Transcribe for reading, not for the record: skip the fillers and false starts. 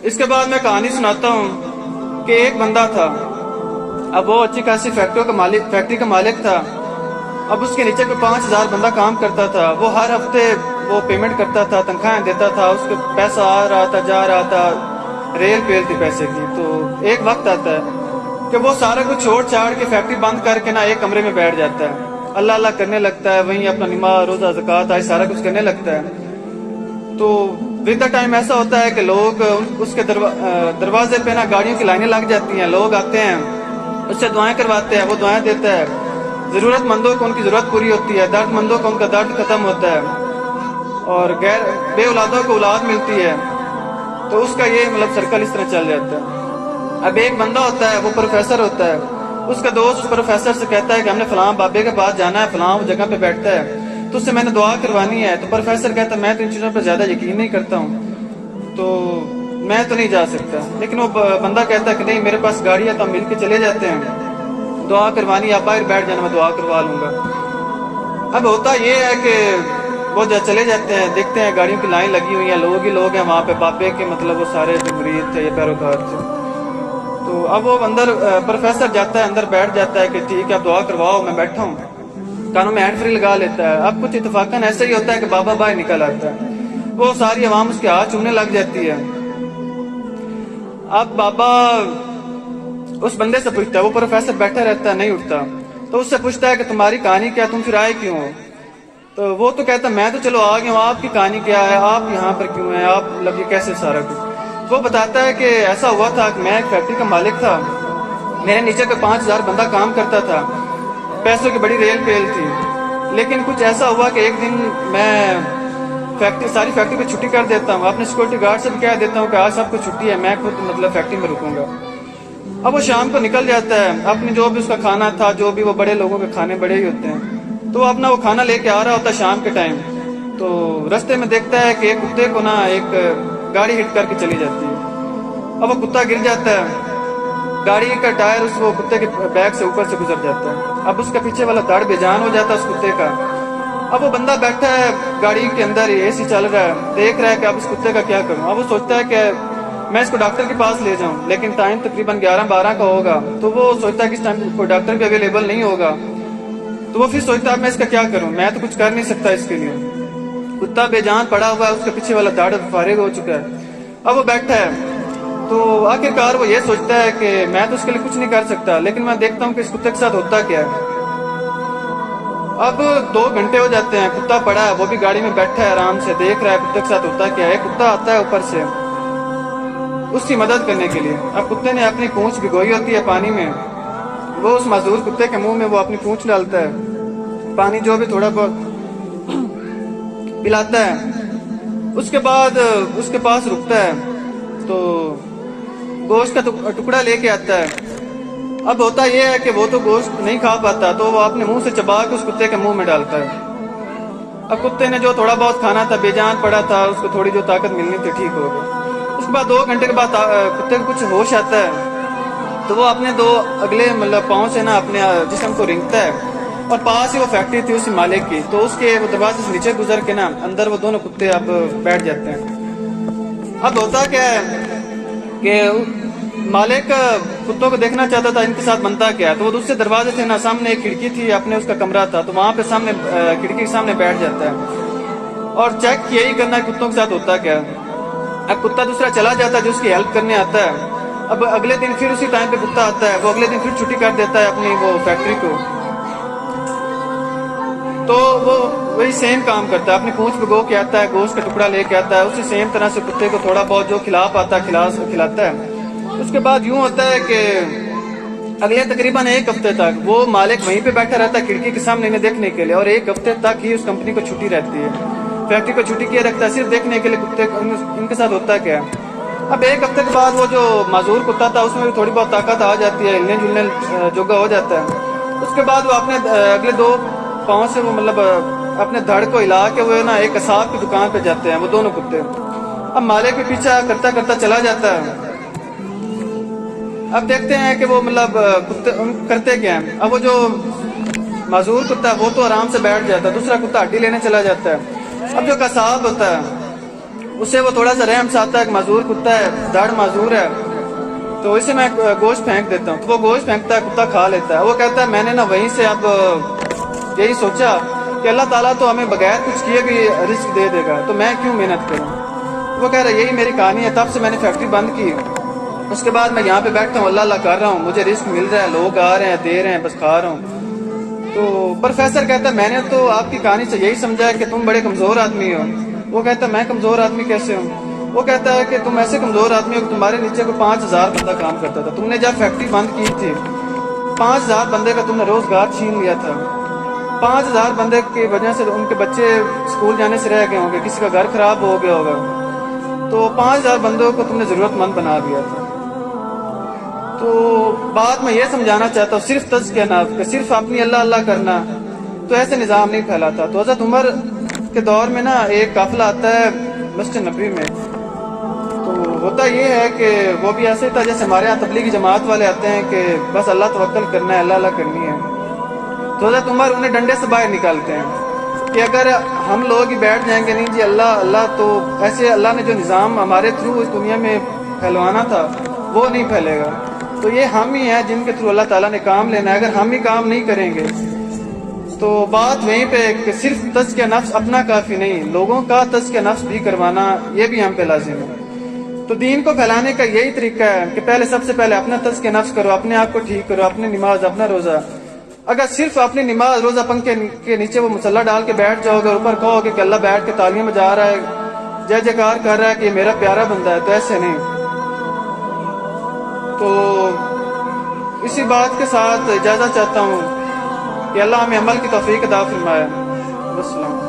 اس کے بعد میں کہانی سناتا ہوں کہ ایک بندہ تھا، اب وہ اچھی خاصی فیکٹری کا مالک تھا. اب اس کے نیچے کوئی 5,000 بندہ کام کرتا تھا. وہ ہر ہفتے وہ پیمنٹ کرتا تھا، تنخواہیں دیتا تھا، اس کے پیسہ آ رہا تھا جا رہا تھا، ریل پیل تھی پیسے کی. تو ایک وقت آتا ہے کہ وہ سارا کچھ چھوڑ چھاڑ کے فیکٹری بند کر کے نا ایک کمرے میں بیٹھ جاتا ہے، اللہ اللہ کرنے لگتا ہے، وہیں اپنا نماز روزہ زکوٰۃ آج سارا کچھ کرنے لگتا ہے. تو ود دا ٹائم ایسا ہوتا ہے کہ لوگ اس کے دروازے پہ نا گاڑیوں کی لائنیں لگ جاتی ہیں، لوگ آتے ہیں اس سے دعائیں کرواتے ہیں، وہ دعائیں دیتا ہے، ضرورت مندوں کو ان کی ضرورت پوری ہوتی ہے، درد مندوں کو ان کا درد ختم ہوتا ہے، اور بے اولادوں کو اولاد ملتی ہے. تو اس کا یہ مطلب سرکل اس طرح چل جاتا ہے. اب ایک بندہ ہوتا ہے، وہ پروفیسر ہوتا ہے، اس کا دوست اس پروفیسر سے کہتا ہے کہ ہم نے فلاں بابے کے پاس جانا ہے، فلاں جگہ پہ بیٹھتا ہے، تو اس سے میں نے دعا کروانی ہے. تو پروفیسر کہتا ہے میں تو ان چیزوں پہ زیادہ یقین نہیں کرتا ہوں، تو میں تو نہیں جا سکتا. لیکن وہ بندہ کہتا ہے کہ نہیں، میرے پاس گاڑی ہے تو ہم مل کے چلے جاتے ہیں، دعا کروانی، آپ باہر بیٹھ جانا، میں دعا کروا لوں گا. اب ہوتا یہ ہے کہ وہ چلے جاتے ہیں، دیکھتے ہیں گاڑیوں کی لائن لگی ہوئی ہیں، لوگ ہی لوگ ہیں وہاں پہ، بابے کے مطلب وہ سارے جو مرید تھے، یہ پیروکار تھے. تو اب وہ اندر پروفیسر جاتا ہے، اندر بیٹھ جاتا ہے کہ ٹھیک ہے آپ دعا کرواؤ، میں بیٹھا ہوں. کانوں میں ہینڈ فری لگا لیتا ہے. اب کچھ اتفاقاً ایسا ہی ہوتا ہے کہ بابا باہر نکل آتا ہے، وہ ساری عوام اس کے ہاتھ چومنے لگ جاتی ہے. اب بابا اس بندے سے پوچھتا ہے، وہ پروفیسر بیٹھا رہتا ہے نہیں اٹھتا، تو اس سے پوچھتا ہے کہ تمہاری کہانی کیا، تم پھر آئے کیوں ہو؟ تو وہ تو کہتا ہے میں تو چلو آ گیا ہوں، آپ کی کہانی کیا ہے، آپ یہاں پر کیوں ہیں، آپ مطلب یہ کیسے سارا کچھ. وہ بتاتا ہے کہ ایسا ہوا تھا کہ میں ایک فیکٹری کا مالک تھا، میرے نیچے کوئی 5,000 بندہ کام کرتا تھا، پیسوں کی بڑی ریل پیل تھی. لیکن کچھ ایسا ہوا کہ ایک دن میں ساری فیکٹری پہ چھٹی کر دیتا ہوں، اپنے سیکورٹی گارڈ سے بھی کہہ دیتا ہوں کہ آج سب کو چھٹی ہے، میں خود مطلب فیکٹری میں رکوں گا. اب وہ شام کو نکل جاتا ہے، اپنی جو بھی اس کا کھانا تھا، جو بھی وہ بڑے لوگوں کے کھانے بڑے ہی ہوتے ہیں، تو وہ اپنا وہ کھانا لے کے آ رہا ہوتا ہے شام کے ٹائم. تو رستے میں دیکھتا ہے کہ ایک کتے کو نا ایک گاڑی ہٹ کر کے چلی جاتی ہے. اب وہ کتا گر جاتا ہے، گاڑی کا ٹائر وہ کتے کے بیک سے اوپر سے گزر جاتا ہے. اب اس کا پیچھے والا دھڑ بے جان ہو جاتا ہے اس کتے کا. اب وہ بندہ بیٹھا ہے گاڑی کے اندر، اے سی چل رہا ہے، دیکھ رہا ہے کہ اب اس کتے کا کیا کروں. اب وہ سوچتا ہے کہ میں اس کو ڈاکٹر کے پاس لے جاؤں، لیکن ٹائم تقریباً 11-12 کا ہوگا. تو وہ سوچتا ہے کہ اس ٹائم کوئی ڈاکٹر بھی اویلیبل نہیں ہوگا. تو وہ پھر سوچتا ہے میں اس کا کیا کروں، میں تو کچھ کر نہیں سکتا اس کے لیے. کتا بے جان پڑا ہوا ہے، اس کے پیچھے والا دھڑ فارغ ہو چکا ہے. اب وہ بیٹھا ہے، تو آخرکار وہ یہ سوچتا ہے کہ میں تو اس کے لیے کچھ نہیں کر سکتا، لیکن میں دیکھتا ہوں کہ اس کتے کے ساتھ ہوتا کیا ہے. اب 2 گھنٹے ہو جاتے ہیں، کتا پڑا ہے، وہ بھی گاڑی میں بیٹھا ہے، آرام سے دیکھ رہا ہے کتے کے ساتھ ہوتا کیا ہے. کتا آتا ہے اوپر سے اس کی مدد کرنے کے لیے. اب کتے نے اپنی پونچھ بھگوئی ہوتی ہے پانی میں، وہ اس معذور کتے کے منہ میں وہ اپنی پونچھ ڈالتا ہے، پانی جو بھی تھوڑا بہت پلاتا ہے. اس کے بعد اس کے پاس رکتا ہے تو گوشت کا ٹکڑا لے کے آتا ہے. اب ہوتا یہ ہے کہ وہ تو گوشت نہیں کھا پاتا، تو وہ اپنے منہ سے چبا کے اس کتے کے منہ میں ڈالتا ہے. اب کتے نے جو تھوڑا بہت کھانا تھا، بے جان پڑا تھا، اس کو تھوڑی جو طاقت ملنی تھی ٹھیک ہو گئی. اس کے بعد 2 گھنٹے کے بعد کتے کو کچھ ہوش آتا ہے، تو وہ اپنے 2 اگلے مطلب پاؤں سے نا اپنے جسم کو رنگتا ہے، اور پاس ہی وہ فیکٹری تھی اسی مالک کی. تو اس کے وہ دروازے سے نیچے گزر کے نا اندر وہ دونوں کتے اب بیٹھ جاتے ہیں. اب ہوتا کیا ہے کہ مالک کتوں کو دیکھنا چاہتا تھا ان کے ساتھ بنتا کیا. تو وہ دوسرے دروازے سے نا سامنے ایک کھڑکی تھی، اپنے اس کا کمرہ تھا، تو وہاں پہ سامنے کھڑکی کے سامنے بیٹھ جاتا ہے اور چیک یہی کرنا ہے کتوں کے ساتھ ہوتا کیا. اب کتا دوسرا چلا جاتا ہے جو اس کی ہیلپ کرنے آتا ہے. اب اگلے دن پھر اسی ٹائم پہ کتا آتا ہے، وہ اگلے دن پھر چھٹی کر دیتا ہے اپنی وہ فیکٹری کو. تو وہ وہی سیم کام کرتا ہے، اپنی پونچھ بھگو کے آتا ہے، گوشت کا ٹکڑا لے کے آتا ہے، اسی سیم طرح سے کتے کو تھوڑا بہت جو کھلا پاتا ہے کھلاتا ہے. اس کے بعد یوں ہوتا ہے کہ اگلے تقریباً 1 ہفتے تک وہ مالک وہیں پہ بیٹھا رہتا ہے کھڑکی کے سامنے انہیں دیکھنے کے لیے، اور 1 ہفتے تک ہی اس کمپنی کو چھٹی رہتی ہے، فیکٹری کو چھٹی کیے رکھتا ہے صرف دیکھنے کے لیے کتے ان کے ساتھ ہوتا کیا ہے. اب 1 ہفتے کے بعد وہ جو معذور کتا تھا اس میں بھی تھوڑی بہت طاقت آ جاتی ہے، ہلنے جلنے جوگا ہو جاتا ہے. اس کے بعد وہ اپنے اگلے 2 پاؤں سے وہ مطلب اپنے دھڑ کو ہلا کے وہ نا ایک قصاب کی دکان پہ جاتے ہیں وہ دونوں کتے. اب مالک کے پیچھا کرتا کرتا چلا جاتا ہے. اب دیکھتے ہیں کہ وہ مطلب کتے کرتے کیا ہیں. اب وہ جو معذور کتا ہے وہ تو آرام سے بیٹھ جاتا ہے، دوسرا کتا ہڈی لینے چلا جاتا ہے. اب جو قصاب ہوتا ہے اسے وہ تھوڑا سا رحم سے آتا ہے کہ معذور کتا ہے، دڑ معذور ہے، تو اسے میں گوشت پھینک دیتا ہوں، تو وہ گوشت پھینکتا ہے، کتا کھا لیتا ہے۔ وہ کہتا ہے میں نے نا وہیں سے اب یہی سوچا کہ اللہ تعالیٰ تو ہمیں بغیر کچھ کیے بھی رزق دے دے گا، تو میں کیوں محنت کروں۔ وہ کہہ رہا ہے یہی میری کہانی ہے، تب سے میں نے فیکٹری بند کی، اس کے بعد میں یہاں پہ بیٹھتا ہوں، اللہ اللہ کر رہا ہوں، مجھے رزق مل رہا ہے، لوگ آ رہے ہیں دے رہے ہیں، بس کھا رہا ہوں۔ تو پروفیسر کہتا ہے میں نے تو آپ کی کہانی سے یہی سمجھا ہے کہ تم بڑے کمزور آدمی ہو۔ وہ کہتا ہے میں کمزور آدمی کیسے ہوں؟ وہ کہتا ہے کہ تم ایسے کمزور آدمی ہو کہ تمہارے نیچے کو 5000 بندہ کام کرتا تھا، تم نے جب فیکٹری بند کی تھی 5000 بندے کا تم نے روزگار چھین لیا تھا، 5000 بندے کی وجہ سے ان کے بچے اسکول جانے سے رہ گئے ہوں گے، کسی کا گھر خراب ہو گیا ہوگا، تو 5000 بندوں کو تم نے ضرورت مند بنا دیا تھا۔ تو بات میں یہ سمجھانا چاہتا ہوں صرف تزکیہ نفس کہ صرف اپنی اللہ اللہ کرنا تو ایسے نظام نہیں پھیلاتا۔ تو حضرت عمر کے دور میں نا ایک قافلہ آتا ہے مسجد نبوی میں، تو ہوتا یہ ہے کہ وہ بھی ایسے تھا جیسے ہمارے یہاں تبلیغی جماعت والے آتے ہیں کہ بس اللہ توکل کرنا ہے، اللہ اللہ کرنی ہے۔ تو حضرت عمر انہیں ڈنڈے سے باہر نکالتے ہیں کہ اگر ہم لوگ ہی بیٹھ جائیں گے نہیں جی اللہ اللہ، تو ایسے اللہ نے جو نظام ہمارے تھرو اس دنیا میں پھیلوانا تھا وہ نہیں پھیلے گا۔ تو یہ ہم ہی ہیں جن کے تھرو اللہ تعالیٰ نے کام لینا ہے، اگر ہم ہی کام نہیں کریں گے تو بات وہیں پہ کہ صرف تزکیہ نفس اپنا کافی نہیں، لوگوں کا تزکیہ نفس بھی کروانا یہ بھی ہم پہ لازم ہے۔ تو دین کو پھیلانے کا یہی طریقہ ہے کہ پہلے سب سے پہلے اپنا تزکیہ نفس کرو، اپنے آپ کو ٹھیک کرو، اپنی نماز اپنا روزہ۔ اگر صرف اپنی نماز روزہ پنکھے کے نیچے وہ مصلی ڈال کے بیٹھ جاؤ گے، اوپر کہو گے کہ اللہ بیٹھ کے تعلیم میں جا رہا ہے، جے جےکار کر رہا ہے کہ یہ میرا پیارا بندہ ہے، تو ایسے نہیں۔ تو اسی بات کے ساتھ اجازت چاہتا ہوں کہ اللہ ہمیں عمل کی توفیق عطا فرمائے۔ والسلام۔